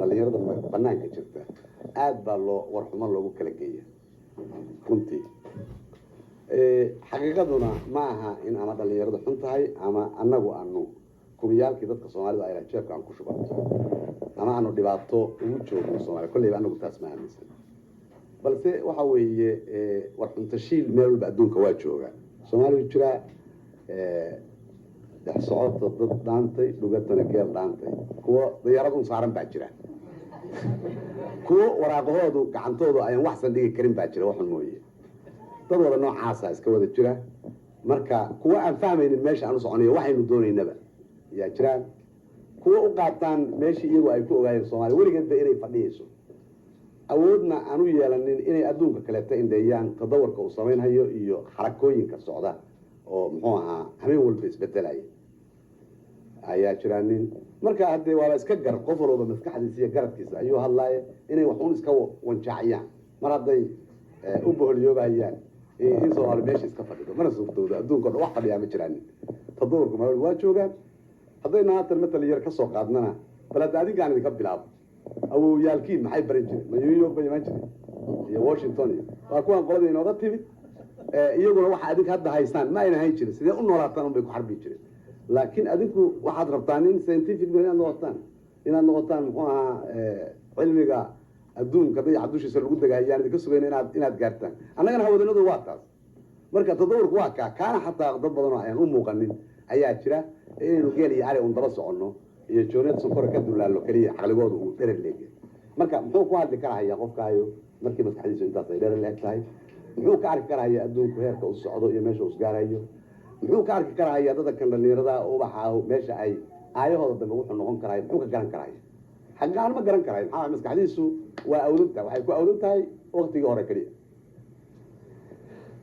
dhalinyarada banaanka jirta aad baa loo warxumo loogu kala geeya runtii xaqiiqaduna ma aha in ama dhalinyarada xun tahay ama annagu aanu kubiyaalkii dadka soomaalida ay jeebka aan ku shubanno ama aanu dhibaato ugu joogno Soomaaliya kullayba anagu taas ma aaminsan balse waxa weeye warxuntashiil meel walba adduunka waa jooga Soomaaliya jira socodta dad dhaantay dhugatana geel dhaantay kuwa diyaarad u saaran baa jira kuwa waraaqahoodu gacantoodu ayaan wax san dhigi karin baa jira waxan mooye dad wada noocaasa iska wada jira marka kuwa aan fahmaynin meesha aan u soconayo waxaynu doonaynaba yaa jiraan kuwa u qaataan meeshii iyagu ay ku ogaayeen Soomaaliya weligeedba inay fadhiyayso awoodna aan u yeelanin inay adduunka kaleeta indheeyaan tadawarka uu samaynayo iyo xarakooyinka socda oo muxuu ahaa habeen walba isbedelaya ayaa jiraanin marka hadee waa la iska gar qof walba maskaxdiisa iyo garadkiisa ayuu hadlaaya inay wax uun iska wanjaaciyaan mar hadday u boholiyoobayaan in Soomaaliya meesha iska fadhido mana suurtooda adduunka wax fadhiya ma jiraan tadawarku ma waa joogaan hadday naatan matal yar ka soo qaadnana balad adigaan idinka bilaabo awowyaalkiin maxay baran jireen ma New York bay imaan jireen iyo Washington waa kuwan qolada inooga timid iyaguna waxa adig hadda haystaan ma ayna hayn jirin sidee u noolaataan bay ku xarbi jireen laakiin adinku waxaad rabtaan in scientific inaad noqotaan muxuu ahaa cilmiga adduunka dayax dushiisa lagu dagaayaan idinka sugayna inaad gaartaan annagana hawadanadu waa taas marka tadawarku waa kaana xataa dad badan oo ayaan u muuqanin ayaa jira inaynu geel iyo ari un daba soconno iyo jooneed sonkora ka dulaalo kaliya caqligooda uu dherer leeyahay marka muxuu ku hadli karayaa qofkaayo markii maskaxdiisu intaas ay dherer leeyahay muxuu ka arki karayaa adduunku heerka uu socdo iyo meesha uu isgaarayo muxuu ka arki karayaa dadka kan dhalinyarada ubaxa meesha ay aayahooda dambe wuxuu noqon karaa muxuu ka garan karaa xagaan ma garan karaa maxaa maskaxdiisu waa awdunta waxay ku awdun tahay waqtigii hore kaliya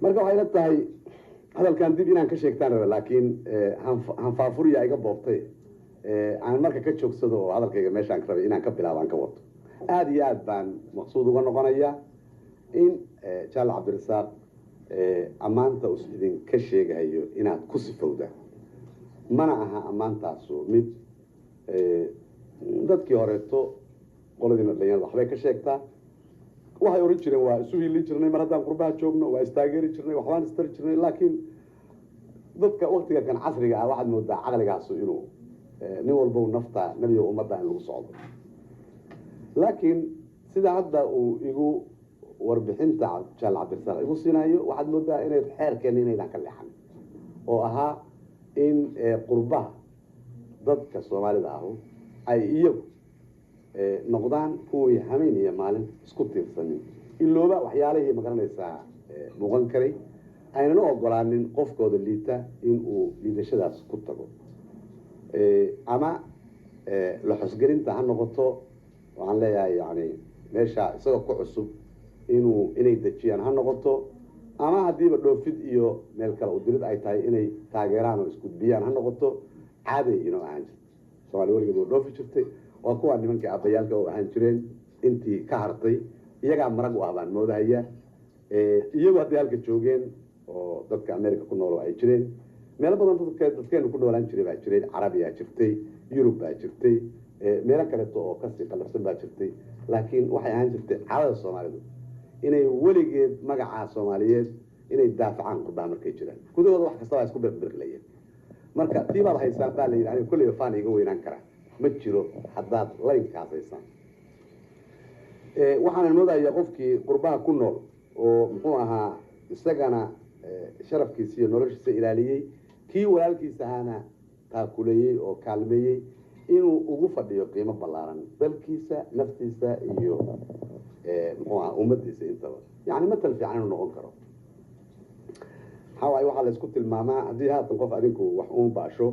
marka waxay la tahay hadalkan dib inaan ka sheegtaan raba laakiin hanfaafuriya iga boobtay aan marka ka joogsado oo hadalkayga meeshaan rabay inaan ka bilaabo aan ka wato aad iyo aad baan maqsuud uga noqonayaa in Jaal Cabdirasaaq ammaanta uu idin ka sheegayo inaad ku sifowdaan mana aha ammaantaasu mid dadkii horeeto qoladina dhalinyarada waxbay ka sheegtaa waxay oran jireen waa isu hiilin jirnay mar haddaan qurbaha joogno waa istaageeri jirnay waxbaan istari jirnay laakiin dadka waqtiga kan casriga ah waxaad moodaa caqligaasu inuu nin walba nafta nabiga ummadda in lagu socdo laakiin sida hadda uu igu warbixinta Jaal Cabdirasaaq igu siinayo waxaad moodaa inay xeerkeen inaydan ka leexan oo ahaa in qurbaha dadka Soomaalida ah ay iyagu noqdaan kuwii hameen iyo maalin isku tiirsanin ilooba waxyaalihii magaranaysaa muuqan karay aynan ogolaanin qofkooda liita in uu liidashadaas ku tago ama la xusgelinta ha noqoto waxaan leeyahay yani meesha isagoo ku cusub inay dejiyaan ha noqoto ama haddiiba dhoofid iyo meel kale u dirid ay tahay inay taageeraan oo isgudbiyaan ha noqoto caaday inoo ahaan jirtay Soomaaliya weligeed waa dhoofi jirtay waa kuwa nimankii aabbayaalka oo ahaan jireen intii ka hartay iyagaa marag u ah baan moodahaya iyagu hadday halka joogeen oo dadka America ku nool ay jireen meelo badan dadkeenu ku noolaan jiray baa jiray Carabiya jirtay Yurub baa jirtay meelo kale oo ka sii qalabsan baa jirtay laakiin waxay ahaan jirtay caadada Soomaalidu inay weligeed magaca Soomaaliyeed inay daafacaan qurbaha markay jiraan gudahooda wax kasta waa isku birqlayeen marka tiibaad haysaan baa la yiraahdo kulli faan iga weynaan kara ma jiro haddaad laynkaas haysaan waxaan moodayaa qofkii qurbaha ku nool oo muxuu ahaa isagana sharafkiisa iyo noloshiisa ilaaliyay kii walaalkiisa ahana taakuleeyay oo kaalmeeyay inuu ugu fadhiyo qiimo ballaaran dalkiisa naftiisa iyo muxuu ahaa ummadiisa intaba yani matal fiican inuu noqon karo waxaa waxaa la isku tilmaamaa haddii haatan qof adinku wax uun baasho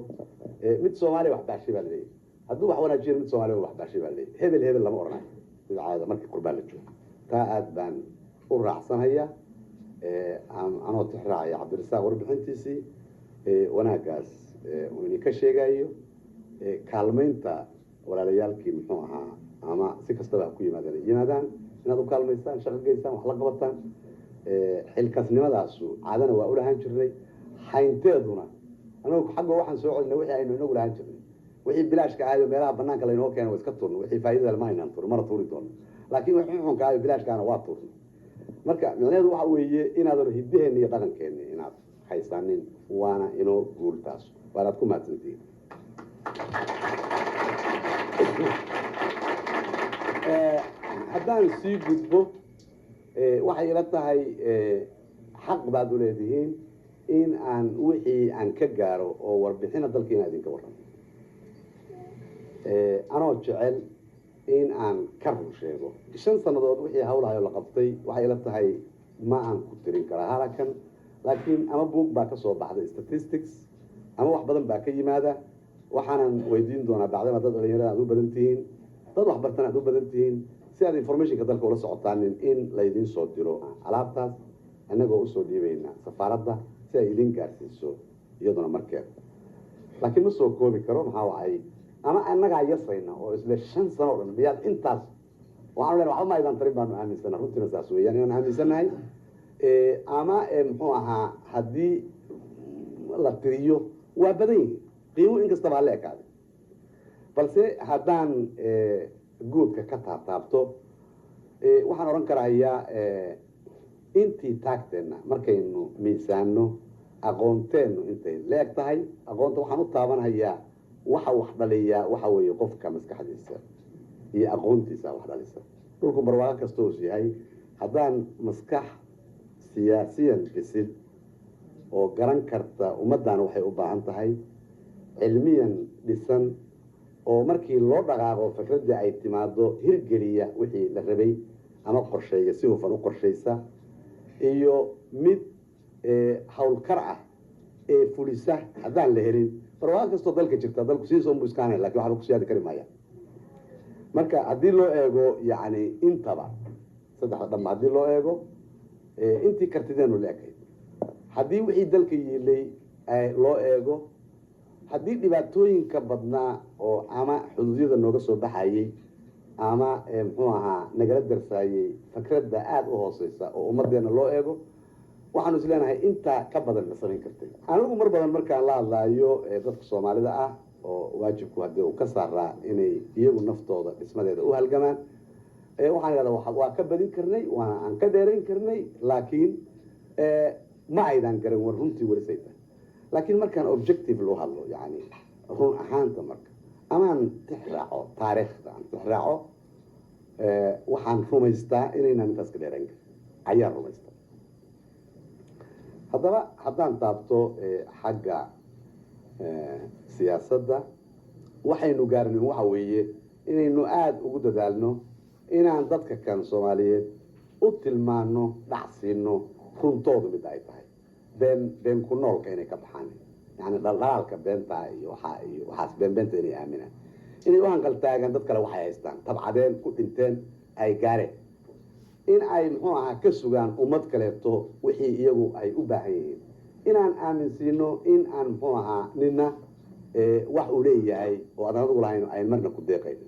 mid Soomaali wax baashay baa leeyahay hadduu wax wanaajiyo mid Soomaali wax baashay baa leeyahay hebel lama oranayo sida caadada markii qurbaan la joogo taa aad baan u raacsanayaa anoo tixraacaya Cabdirasaaq warbixintiisii wanaagaas uu ka sheegayo kaalmeynta walaalayaalkii muxuu ahaa ama si kastaba ku yimaadaan inaad u kaalmaysaan shaqo geysaan wax la qabataan xilkasnimadaasu caadana waa u lahaan jirnay haynteeduna anagu xagga waxaan soo codnay wixii aynu inagu lahaan jirnay wixii bilaashka ahayo meelaha banaanka laynoo keeno waa iska turno wixii faa'iidada lama aynaan turin mana tuuri doono laakiin wixii xunka ahayo bilaashkaana waa turno marka micnaheedu waxa weeye inaadan hiddaheenna iyo dhaqankeenna inaad haysanin waana inoo guultaas waanaad ku mahadsantihiin haddaan sii gudbo waxay ila tahay xaq baad u leedihiin in aan wixii aan ka gaaro oo warbixina dalkiina idinka warramo anoo jecel in aan ka run sheego 5 sannadood wixii hawlahayo la qabtay waxay ila tahay ma aan ku tirin karaa halakan laakiin ama buug baa ka soo baxday statistics ama wax badan baa ka yimaada waxaanan weydiin doonaa bacdama dad dhalinyarada aad u badan tihiin dad waxbartan aad u badan tihiin si aad informationka dalka ula socotaanin in laydiin soo diro alaabtaas annagoo usoo dhiibayna safaaradda si ay idin gaarsiiso iyaduna markeeda laakiin ma soo koobi karo maxaa wacay ama annagaa yasayna oo isle 5 sano oo dhan miyaad intaas waxaanu leenahay waxba ma aydan tarin baanu aaminsana runtiina saas weeyaan inaan aaminsanahay ama muxuu ahaa haddii la tiriyo waa badan yihiin qiimo inkastaba ha la ekaaday balse haddaan guudka ka taabtaabto waxaan odhan karahayaa intii taagteenna markaynu miisaano aqoonteennu intay leeg tahay aqoonta waxaan u taabanhayaa waxa wax dhaliyaa waxa weeye qofka maskaxdiisa iyo aqoontiisa wax dhalisa dhulku barwaaqo kasta uu yahay haddaan maskax siyaasiyan bisil oo garan karta ummaddan waxay u baahan tahay cilmiyan dhisan oo markii loo dhaqaaqo fikraddii ay timaado hirgeliya wixii la rabay ama qorsheeya si hufan u qorshaysa iyo mid hawlkar ah ee fulisa haddaan la helin barwaaqo kastoo dalka jirta dalku sidiisa unbu iskaanay lakin waxba ku siyaadi kari maaya marka haddii loo eego yacni intaba saddexda dhanba haddii loo eego intii kartideenu la ekayd haddii wixii dalka yiilay loo eego haddii dhibaatooyinka badnaa oo ama xuduudyada nooga soo baxayay ama muxuu ahaa nagala darsaayey fikradda aada u hooseysa oo ummaddeena loo eego waxaanu is leenahay intaa ka badan ma samayn kartay anigu mar badan markaan la hadlaayo dadka soomaalida ah oo waajibku haddii uu ka saaraa inay iyagu naftooda dhismadeeda u halgamaan waxaan idhahdaa waa ka badin karnay waana aan ka dheerayn karnay laakiin ma aydan garan war runtii warisay tahay laakiin markaan objective loo hadlo yani run ahaanta marka amaan tixraaco taariikhda aan tixraaco waxaan rumaystaa inaynaan intaas ka dheerayn karin ayaan rumaystaa haddaba haddaan taabto xagga siyaasadda waxaynu gaarnin waxa weeye inaynu aada ugu dadaalno inaan dadka kan soomaaliyeed u tilmaano dhacsiino runtoodu mid ay tahay been ku noolka inay ka baxaan yani dhaldhalaalka beentaa iyo waxaas beenbeenta inay aaminaan inay u hanqaltaagaan dad kale waxay haystaan tabcadeen ku dhinteen ay gaareen in ay muxuu ahaa ka sugaan ummad kaleeto wixii iyagu ay u baahan yihiin inaan aaminsiino in aan muxuu ahaa nina wax uu leeyahay oo adan adugu lahayn ayn marna ku deeqayno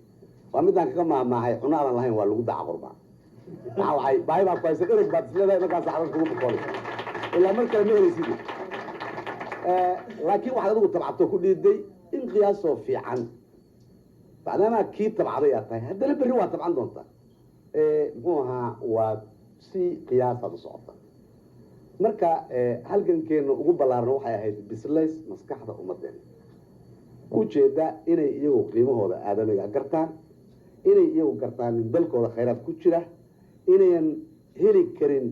waa midaan kaga maahmaahay cuno aadan lahayn waa lagu daca qurbaa maxaa waxay baahi baa ku haysa dhereg baad isleedahay markaas xabad kugu bukoonaysa ilaa mar kale ma helaysid laakiin waxaad adigu tabcato ku dhiiday in qiyaasoo fiican bacdamaa kii tabcaday aad tahay haddana berri waa tabcan doontaa muxuu ahaa waa si qiyaasaad u socota marka halgankeena ugu ballaarna waxay ahayd bislays maskaxda ummadeena ujeeda inay iyagu qiimahooda aadamiga gartaan inay iyagu gartaan in dalkooda khayraad ku jira inayan heli karin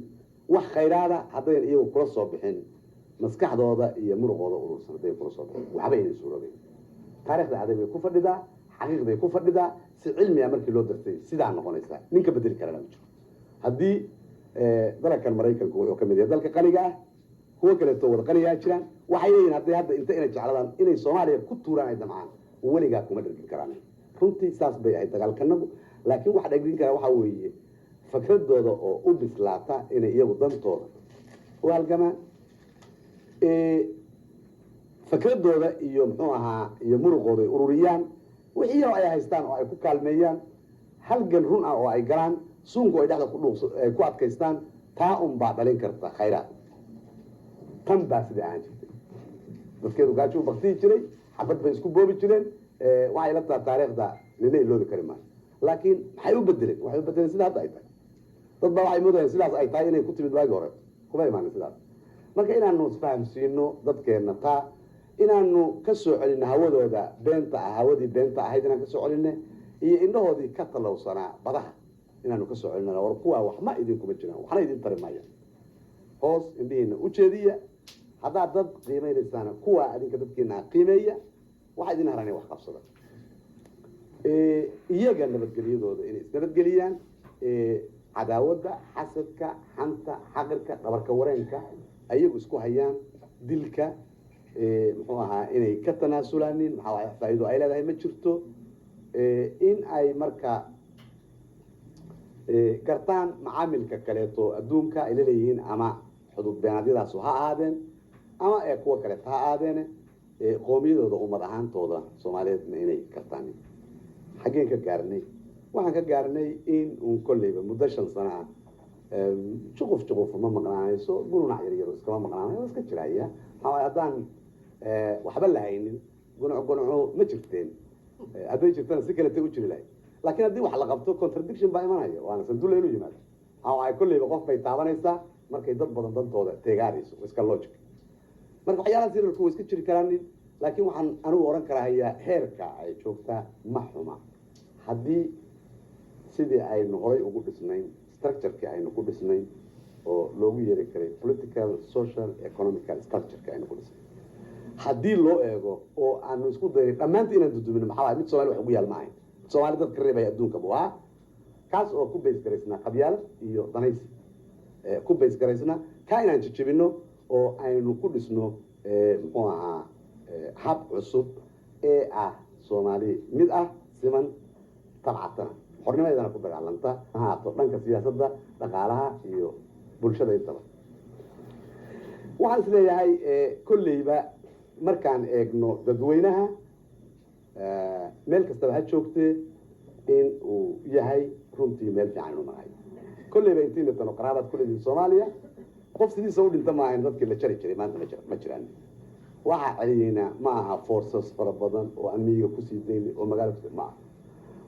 wax khayraada haddayan iyagu kula soo bixin maskaxdooda iyo muruqooda urursan haddayan kula soo bixin waxba inay suuroobeen taarikhda adag bay ku fadhidaa xaqiiqday ku fadhidaa si cilmiga markii loo dartay sidaa noqonaysaa ninka bedeli karana ma jiro haddii dalkan maraykanku wuxuu ka mid yahay dalka qaniga ah kuwo kaleeto wada qanigaa jiraan waxay leeyihin hadday hadda inta inay jecladaan inay soomaaliya ku tuuraan ay damcaan weligaa kuma dhergin karaan runtii saas bay ahayd dagaalkanagu laakiin waxa dhergin karaa waxaa weeye fikradooda oo u bislaata inay iyagu dantooda u halgamaan fikradooda iyo muxuu ahaa iyo muruqooda ay ururiyaan wixii ay haystaan oo ay ku kaalmeeyaan halgan run ah oo ay galaan suunku ay dhexda ku adkaystaan taa un baa dhalin karta khayraad tan baa sida aan jirtay dadkeedu gaajo u baktiyi jiray xabad bay isku boobi jireen waxay la tahay taariikhda nina iloobi kari maayo laakiin maxay u bedeleen waxay u bedeleen sida hadda ay tahay dad baa waxay moodayaan sidaas ay tahay inay ku timid waagi hore kuma imaanin sidaas marka inaanu isfahamsiino dadkeenna taa inaanu ka soo celinno hawadooda beenta ah hawadii beenta ahayd inaan ka soo celinno iyo indhahoodii ka talowsanaa badaha inaanu ka soo celinno war kuwaa waxma idinkuma jiraan waxna idin tari maayaan hoos indhihiina u jeediya haddaad dad qiimaynaysaan kuwaa adinka dadkiina qiimeeya waxa idin haranay wax qabsada iyaga nabadgelyadooda inay isnabadgeliyaan cadaawadda xasadka xanta xaqirka dhabarka wareenka ayagu isku hayaan dilka muxuu ahaa inay ka tanaasulaanin maxaa faa'iido ay leedahay ma jirto in ay marka gartaan macaamilka kaleeto adduunka ay leeyihiin ama xuduud beenaadyadaasu ha ahaadeen ama kuwa kaleeto ha ahaadeene qoomiyadooda ummad ahaantooda soomaaliyeedna inay gartaan xaggeen ka gaarnay waxaan ka gaarnay in uun kolleyba muddo 5 sano ah juquf ma maqnaanayso gununac yar iskama maqnaanayo iska jiraya maxaa haddaan waxba lahaynin gunucu ma jirteen hadday jirtana si kale u jiri lahayd laakiin haddii wax la qabto contradiction baa imanaya waana sandulle inuu yimaado waxaa kolleyba qof bay taabanaysaa markay dad badan dantooda teegaarayso iska logic marka waxyaalaha sirarku way iska jiri karaan laakiin waxaan anigu oran karahayaa heerka ay joogtaa ma xuma haddii sidii aynu horay ugu dhisnayn structureki aynu ku dhisnayn oo loogu yeeri karay political social economical structureki aynu ku dhisnayn haddii loo eego oo aanu isku dayin dhammaanta inaan dudumino maxaa mid Soomaali wax ugu yaal ma ahayn Soomaali dad ka reebay adduunka buu ahaa kaas oo ku base garaysnaa qabyaalad iyo danaysi ku base garaysnaa ka inaan jijibino oo aynu ku dhisno muxuu ahaa hab cusub ee ah Soomaali mid ah siman tabcatana xornimadeedana ku dagaalanta ahaato dhanka siyaasadda dhaqaalaha iyo bulshada intaba waxaan is leeyahay kolleyba markaan eegno dadweynaha meel kastaba ha joogtee in uu yahay runtii meel fiican inuu marayo kolleyba intiina tano qaraabaad ku leedihin Soomaaliya qof sidiisa u dhinta maahayn dadkii la jari jiray maanta ma jiraan waxaa celiyeyna ma aha forces fara badan oo aan miyiga kusii daynin oo magaalo kusii ma aha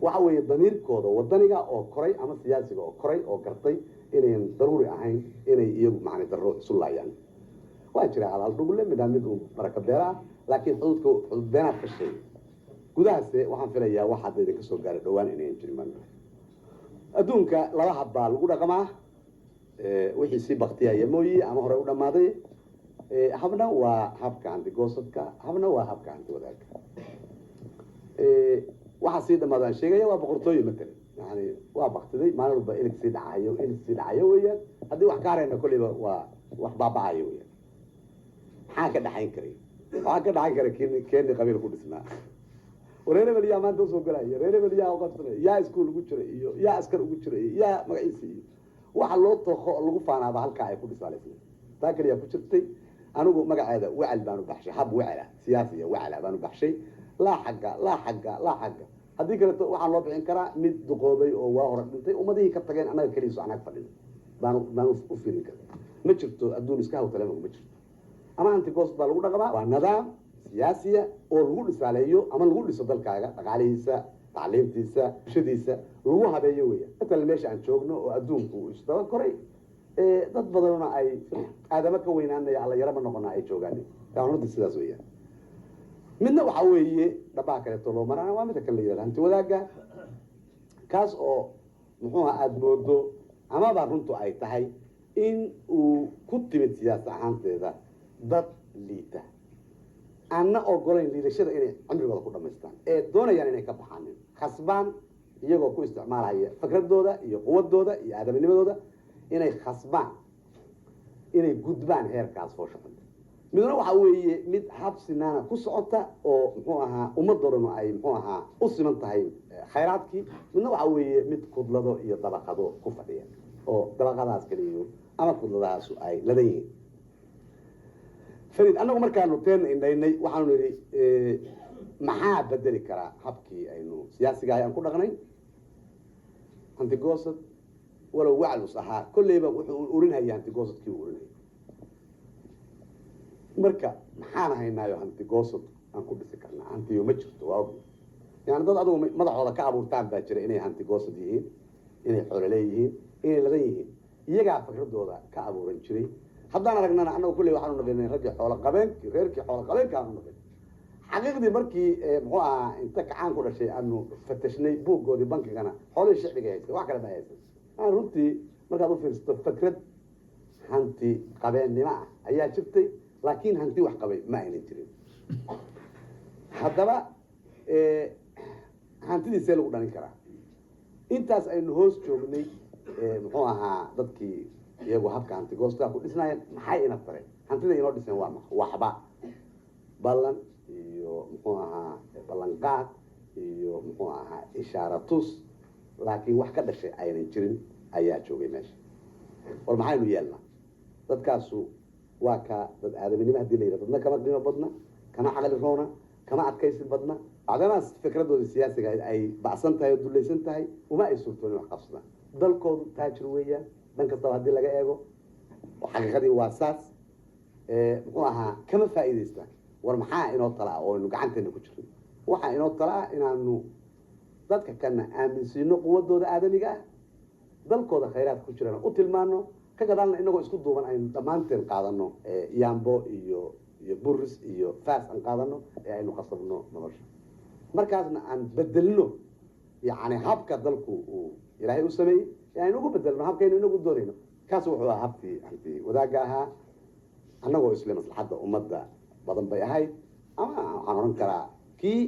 waxa weeye damiirkooda wadaniga oo koray ama siyaasiga oo koray oo gartay inayn daruuri ahayn inay iyagu macni darro isu laayaan waa jira hal dhugle mid uu baraka beera laakiin xuduud beenaad ka sheegay gudahaase waxaan filayaa wax hadda idinka soo gaaray dhowaan inay jirin maanta adduunka laba hab baa lagu dhaqmaa wixii si baktiyaya mooyi ama hore u dhammaaday habna waa habka antigoosadka habna waa habka antiwadaagka waxa sii dhamaadaan sheegaya waa boqortooyo matalan yani waa baktiday maalin walba ilig sii dhacayo weeyaan haddii wax ka harayna kolleyba waa wax baabacayo weeyaan maxaa ka dhaxayn karay waxaa ka dhaxayn kara keeni qabiil ku dhisnaa reer hebel yaa maanta usoo galaya reer hebel yaa uqabsanay yaa iskuul ugu jiray iyo yaa askar ugu jiray yaa magaciisi iyo waxa loo tooqo lagu faanaaba halkaa ay ku dhisaalaysay taa kaliya ku jirtay anigu magaceeda wacal baan u baxshay hab wacala siyaasiya wacala baan u baxshay laa xagga haddii kaleeto waxaan loo bixin karaa mid duqoobay oo waa hore dhintay ummadihii ka tageen annaga keliya anaga fadhino baan u fiirin karaa ma jirto adduun iska hawtalema ma jirto ama antigost baa lagu dhaqmaa waa nidaam siyaasiya oo lagu dhisaaleeyo ama lagu dhiso dalkaaga dhaqaalihiisa tacliimtiisa bulshadiisa lagu habeeyo weeyaan matalan meesha aan joogno oo adduunku uu isdaba koray dad badanna ay aadama ka weynaanaya alla yarama noqona ay joogaan runtii sidaas weeyaan midna waxa weeye dhabaha kaleeto loo marana waa midda kale la yidhahda hanti wadaagga kaas oo muxuu aad moodo amaba runtu ay tahay in uu ku timid siyaasad ahaanteeda dad liita aanna ogolayn liidashada inay cimrigooda ku dhamaystaan ee doonayaan inay ka baxaanin khasbaan iyagoo ku isticmaalaya fikradooda iyo quwadooda iyo aadaminimadooda inay khasbaan inay gudbaan heerkaas fooshaxan midna waxa weeye mid hab sinaana ku socota oo muxuu ahaa ummadoodan ay muxuu ahaa u siman tahay khayraadkii midna waxa weeye mid kudlado iyo dabaqado ku fadhiya oo dabaqadaas kaliyo ama kudladaasu ay ladan yihiin farid annagu markaanu teen indhaynay waxaanu nidhi maxaa bedeli karaa habkii aynu siyaasiga ayaan ku dhaqnay antigoosad walow waclus ahaa kolleyba wuxuu urinhaya antigoosadkii u urinaya marka maxaan haynaayo antigoosad aan ku dhisi karnaa antiyo ma jirto waa og يعني dad adigu madaxooda ka abuurtaan baa jira inay hanti goosad yihiin inay xoolo leeyihiin inay ladan yihiin iyagaa fikradooda ka abuuran jiray haddaan aragnana annagu kulley waxaanu naqinay raggii xoolo qabeenkii reerkii xoolo qabeenka aanu naqin xaqiiqdii markii muxuu ahaa inta kacaan ku dhashay aanu fatashnay buuggoodii bankigana xoolihii shicbiga haystay wax kale ma haysan runtii markaad u fiirsato fikrad hanti qabeennimo ah ayaa jirtay laakiin hanti wax qabay ma aynan jirin haddaba hantidiisee lagu dhalin karaa intaas aynu hoos joognay muxuu ahaa dadkii iyagu habka hanti goostaa ku dhisnaayeen maxay ina taray hantida inoo dhiseen waa maxa waxba ballan iyo muxuu ahaa ballanqaad iyo muxuu ahaa ishaaratus laakiin wax ka dhashay aynan jirin ayaa joogay meesha war maxaynu yeelnaa dadkaasu waa ka dad aadaminimo haddii la yidhahdo dadna kama qiimo badna kama caqli roona kama adkaysi badna bacdamaas fikradooda siyaasiga ay bacsan tahay oo dulaysan tahay uma ay suurtoonin wax qabsadaan dalkoodu taajir weeyaan dhan kastaba haddii laga eego xaqiiqadii waa saas muxuu ahaa kama faa'iidaystaan war maxaa inoo tala ah oo aynu gacanteena ku jirin waxaa inoo tala ah inaanu dadka kana aaminsiino quwadooda aadamiga ah dalkooda khayraad ku jirana u tilmaano ka gadaalna inagoo isku duuban aynu dhammaanteen qaadano yaambo iyo buris iyo faas aan qaadano ee aynu qasabno nolosha markaasna aan bedelno yani habka dalku uu ilaahay u sameeyey ee aynu ugu bedelno habkaynu inagu doonayno kaas wuxuu ahaa habkii hanti wadaagga ahaa annagoo isle maslaxadda ummadda badan bay ahayd ama waxaan odhan karaa kii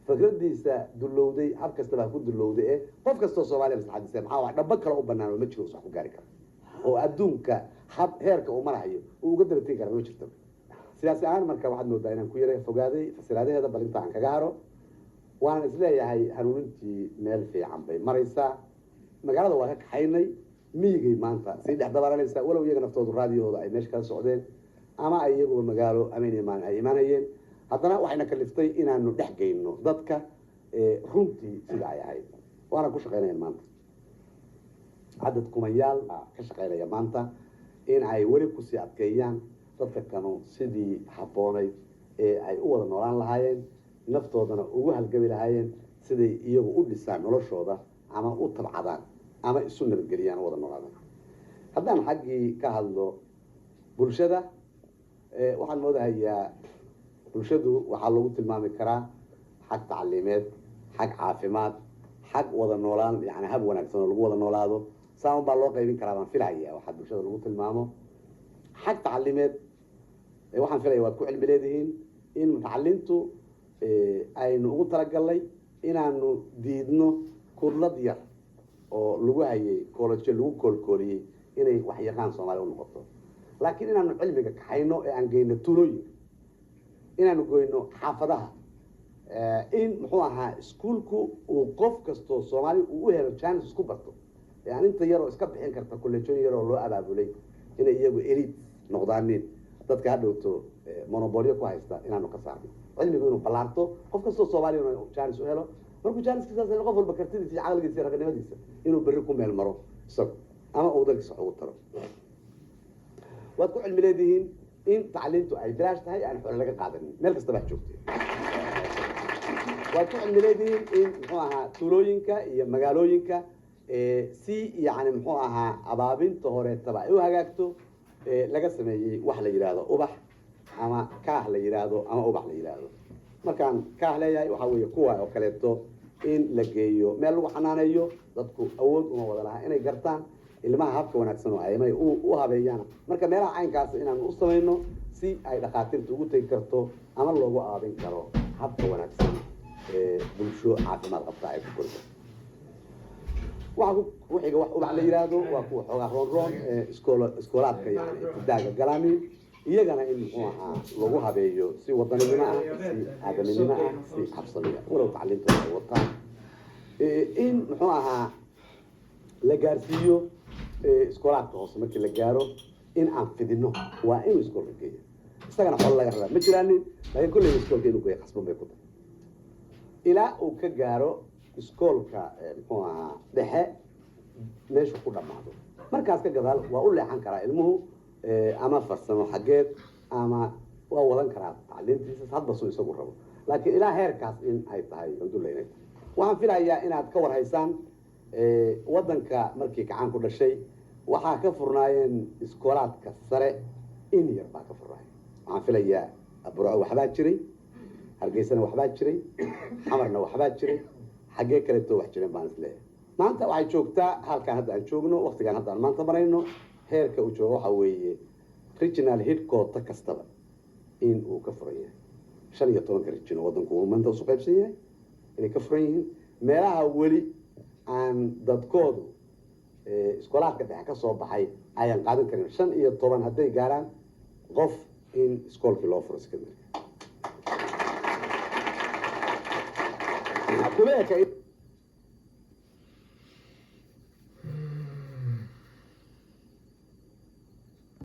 fikradiisa dulowday hab kastaba ha ku dulowday ee qof kastoo soomaaliya maslaxadiisa maxaa waa dhaba kale u banaan oo ma jiro wax ku gaari kara oo adduunka hab heerka uu marahayo uu uga daba tegi kara ma jirto siyaasi ahaan marka waxaad moodaa inaan ku yara fogaaday fasiraadaheeda bal inta aan kaga haro waan isleeyahay hanuunintii meel fiican bay maraysaa magaalada waa ka kaxaynay miyigay maanta sii dhex dabaalanaysaa walow iyaga naftoodu raadiyahooda ay meesha kala socdeen ama ay iyaguba magaalo ameen imaan ay imaanayeen haddana waxayna kaliftay inaanu dhex geyno dadka runtii sida ay ahayd waana ku shaqaynayaan maanta cadad kumayaal ka shaqaynaya maanta in ay weli kusii adkeeyaan dadka kanu sidii habboonayd ee ay u wada noolaan lahaayeen naftoodana ugu halgami lahaayeen siday iyagu u dhisaan noloshooda ama u tabcadaan ama isu nabadgeliyaan wada noolaadaan haddaan xaggii ka hadlo bulshada waxaan moodahayaa bulshadu waxaa lagu tilmaami karaa xag tacliimeed xag caafimaad xag wada noolaan yani hab wanaagsan oo lagu wada noolaado saan baa loo qaybin karaa baan filaya waxaa bulshada lagu tilmaamo xag tacliimeed waxaan filaya waad ku cilmi leedihiin in mutacaliintu aynu ugu talagalnay inaanu diidno kudlad yar oo lagu hayay koolajo lagu koolkooliyey inay wax yaqaan soomaaliya u noqoto laakiin inaanu cilmiga kaxayno ee aan geyno tuulooyinka inaanu goyno xaafadaha in muxuu ahaa iskuulku uu qof kastoo soomaali uu u helo jaanis isku barto yani inta yaroo iska bixin karta kolleejooyin yaroo loo abaabulay inay iyagu elid noqdaanin dadka hadhowto monobolyo ku haysta inaanu ka saarno cilmigu inuu ballaarto qof kastoo soomaaliya inuu jaanis u helo markuu jaaniskiisaas helo qof walba kartidiisa iyo caqligiisa iyo raganimadiisa inuu berri ku meel maro isago ama uu dalkiisa wax ugu taro waad ku cilmi leedihiin in tacliintu ay bilaash tahay aan xoolo laga qaadanin meel kastaba ha joogtee waad ku cilmi leedihiin in muxuu ahaa tuulooyinka iyo magaalooyinka si yani muxuu ahaa abaabinta horeetaba ay u hagaagto laga sameeyey wax la yidhaahdo ubax ama kaah la yidhaahdo ama ubax la yidhaahdo markaan kaah leeyahay waxaa weeye kuwa oo kaleeto in la geeyo meel lagu xanaaneeyo dadku awood uma wada lahaa inay gartaan ilmaha habka wanaagsan oo aymay u habeeyaan marka meelaha caynkaas inaanu u samayno si ay dhakhaatiirta ugu tegi karto ama loogu aabin karo habka wanaagsan ee bulsho caafimaad qabta ay ku korto waxa ku xiga wax ubax la yiraahdo waa kuwa xoogaa roon iskoolaadka yani ibtidaaga galani iyagana in muxuu ahaa lagu habeeyo si wadaninimo ah si aadanimo ah si habsamiya walow tacliinta ay wataan in muxuu ahaa la gaarsiiyo iskoolaadka hoose markii la gaaro in aan fidino waa inuu iskoolka geeyo isagana xol laga rabaa ma jiraanin laakiin kulley iskoolka inuu geeyo qasban bay ku tahay ilaa uu ka gaaro iskoolka muxuu ahaa dhexe meeshu ku dhammaado markaas ka gadaal waa u leexan karaa ilmuhu ama farsamo xaggeed ama waa wadan karaa tacliintiisa hadba suu isagu rabo laakiin ilaa heerkaas in ay tahay anduleynay waxaan filayaa inaad ka warhaysaan waddanka markii gacan ku dhashay waxaa ka furnaayeen iskoolaadka sare in yar baa ka furnaayeen waxaan filayaa burco waxbaa jiray hargeysana waxbaa jiray xamarna waxbaa jiray xaggee kaleetoo wax jireen baan isleeyahay maanta waxay joogtaa halkaan hadda aan joogno waqtigaan hadda aan maanta marayno heerka uu joogo waxaa weeye regional headquarter kastaba in uu ka furan yahay 15 region waddanku uu maanta usu qaybsan yahay inay ka furan yihiin meelaha weli aan dadkoodu iskoolaadka dhexe ka soo baxay ayaan qaadan karin 15 hadday gaaraan qof in iskoolkii loo furo secondary